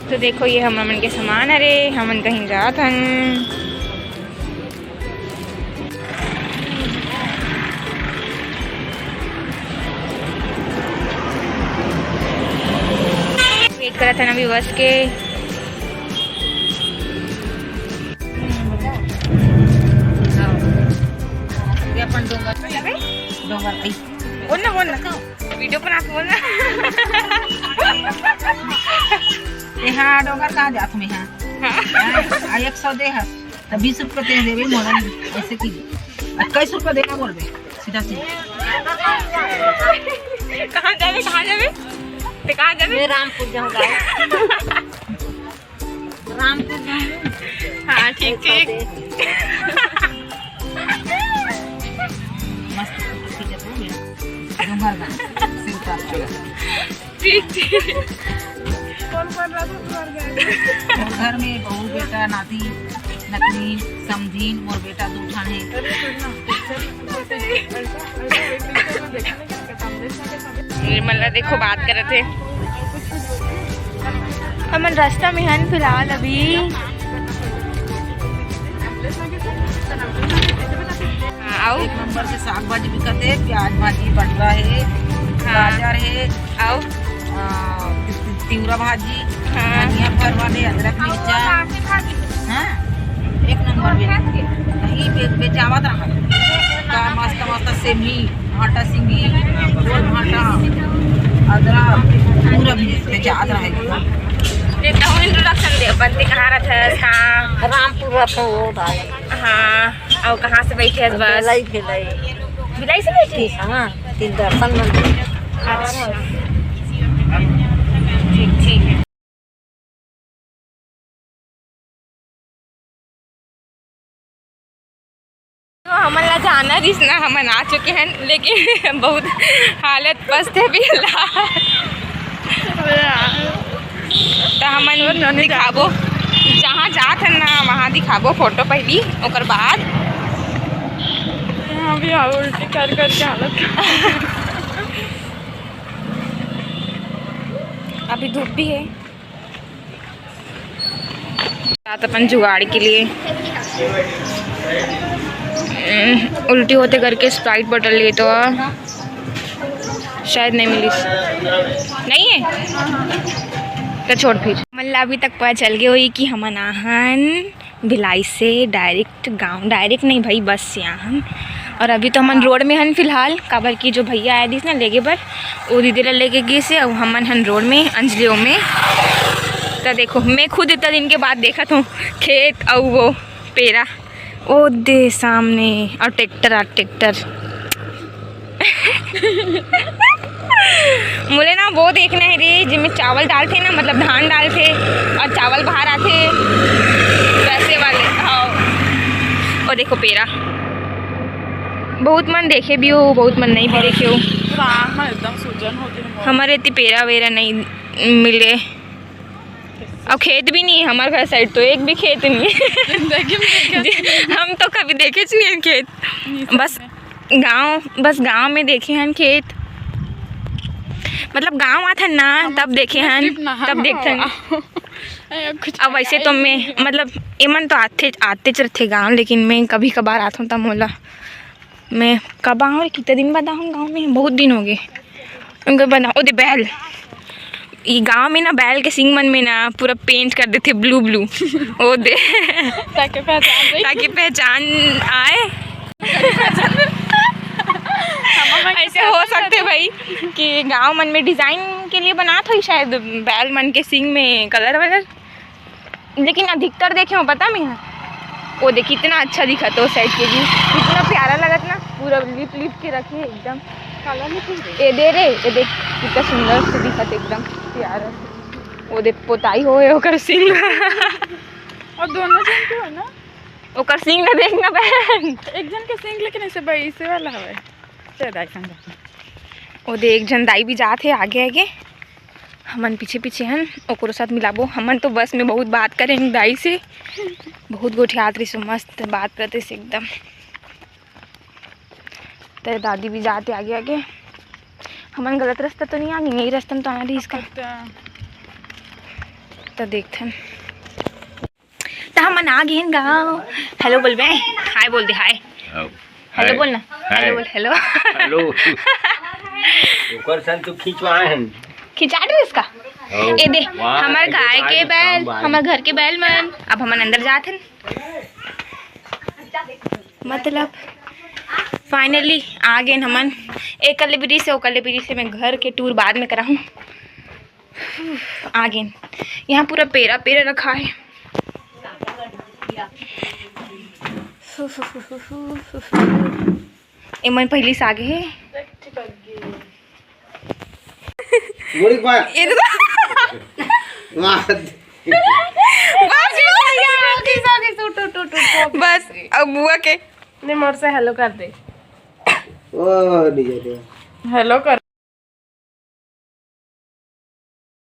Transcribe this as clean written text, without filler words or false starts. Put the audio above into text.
तो देखो ये हमन के सामान, अरे हमन कहीं जात हन। वेट करा था ना अभी बस के। अपन बोल ना वीडियो बना बोल ना। यहाँ डोंगर कहाँ जात में यहाँ 100 दे है तो 20 रुपये दे देवे मोला ऐसे की 21 रुपये देना बोल बे सीधा सीधा। कहाँ जावे ते कहाँ जावे? रामपुर जाऊँगा। रामपुर जाऊँगा। हाँ ठीक ठीक। मस्त डोंगर में ठीक ठीक। घर में बहू बेटा नाती नतनी समझीन और बेटा दो ठाने। निर्मला देखो बात कर रहे थे हमन रास्ता में हन फिलहाल अभी। आओ एक नंबर से साग भाजी बिकते है, प्याज भाजी बटुआ है, गाजर है, आओ तिवरा भाजी, हाँ। धनिया फरवाले, अदरक मिर्चा, हाँ एक नंबर दही बेचावत रहा का मस्त मस्त सेमी भाटा सिंगी गोल भाटा अदरक पूरा बेचात रहेगा। इंट्रोडक्शन दे बनते कहाँ रहते कहाँ? रामपुर हाँ और कहाँ से बैठे हैं बस? बिलाई से बैठे? हाँ तीन दर्शन मंदिर। अच्छा ठीक ठीक है। तो हमला जाना रिसना हमन आ चुके हैं लेकिन बहुत हालत पस्त है भी। तो हमन दिखाबो जहाँ जात है ना वहाँ दिखाबो फोटो पहली ओकर बाद। यहाँ भी उल्टी कर करके हालत। अभी धूप भी है रात अपन जुगाड़ के लिए उल्टी होते करके स्प्राइट बोतल लिए तो शायद नहीं मिली। नहीं है तो छोड़ फिर। मतलब अभी तक पता चल गया हुई कि हम आहन भिलाई से डायरेक्ट गांव, डायरेक्ट नहीं भाई बस से आहन। और अभी तो हमन रोड में हन फिलहाल काबर की जो भैया आए थी ना लेके पर वो दीदी ला लेके गए से और हमन हन रोड में अंजलियों में। तो देखो मैं खुद इतना दिन के बाद देखा हूँ खेत और वो पेरा ओ दे सामने और ट्रैक्टर मुझे ना वो देखना है रे जिसमें चावल डालते ना मतलब धान डालते और चावल बाहर आते वैसे वाले। हाँ और देखो पेरा बहुत मन देखे भी हो बहुत मन नहीं भी देखे हो। एकदम सूजन होती है हमारे इतनी पेरा वेरा नहीं मिले और खेत भी नहीं है हमारे घर साइड तो एक भी खेत नहीं है। हम तो कभी देखे नहीं हैं खेत बस गांव में देखे हैं खेत मतलब गांव आता ना तब देखे हैं तब देखते हैं। अब वैसे तो मैं मतलब एमन तो आते चलते गांव लेकिन मैं कभी कभार आता हूँ तब मोला मैं कब आऊँ कितने दिन बाद आऊँ गाँव में बहुत दिन हो गए उनको बना ओ दे बैल ये गांव में ना बैल के सिंग मन में ना पूरा पेंट कर देते ब्लू ओ दे ताकि पहचान आए। ऐसे हो सकते भाई कि गांव मन में डिज़ाइन के लिए बना था शायद बैल मन के सिंग में कलर वलर लेकिन अधिकतर देखे हो पता मैं वो देख कितना अच्छा दिखा था उस साइड के भी कितना प्यारा लगत ना पूरा लिप के रखे एकदम ये दे रे ये देख कितना सुंदर से दिखा एकदम प्यारा वो देख पोताई हो ओकर सिंग और दोनों जन के हो ना ओकर सिंग ना देखना बहन एक जन के सिंग लेकिन ऐसे ऐसे वाला हवे वो दे एक जन दाई भी जाते आगे आगे हमन पीछे पीछे हन ओकरो साथ मिलाबो। हमन तो बस में बहुत बात करें दाई से बहुत गोठियात रही सो मस्त बात करते से एकदम। तेरे दादी भी जाते आगे आगे हमन गलत रास्ता तो नहीं आ गई यही रास्ता तो आना रही इसका तो देखते हैं तो हम आ गए हैं गाँव। हेलो बोल बे, हाय बोल दे, हाय हेलो बोलना, हेलो बोल, हेलो हेलो ओकर सन तो खिंचवाए हैं खिंचा दो इसका। ए दे हमारे गाय के बैल, हमारे घर के बैल मन। अब हम अंदर जाते हैं, मतलब फाइनली आ गए हमन। एक कलेबरी से, ओ कलेबरी से मैं घर के टूर बाद में कराऊँ। आ गए, यहाँ पूरा पेरा पेरा रखा है। एमन पहली से आगे है। ये बस अब बुआ के नहीं मोर से हेलो कर दे। ओ नहीं हेलो कर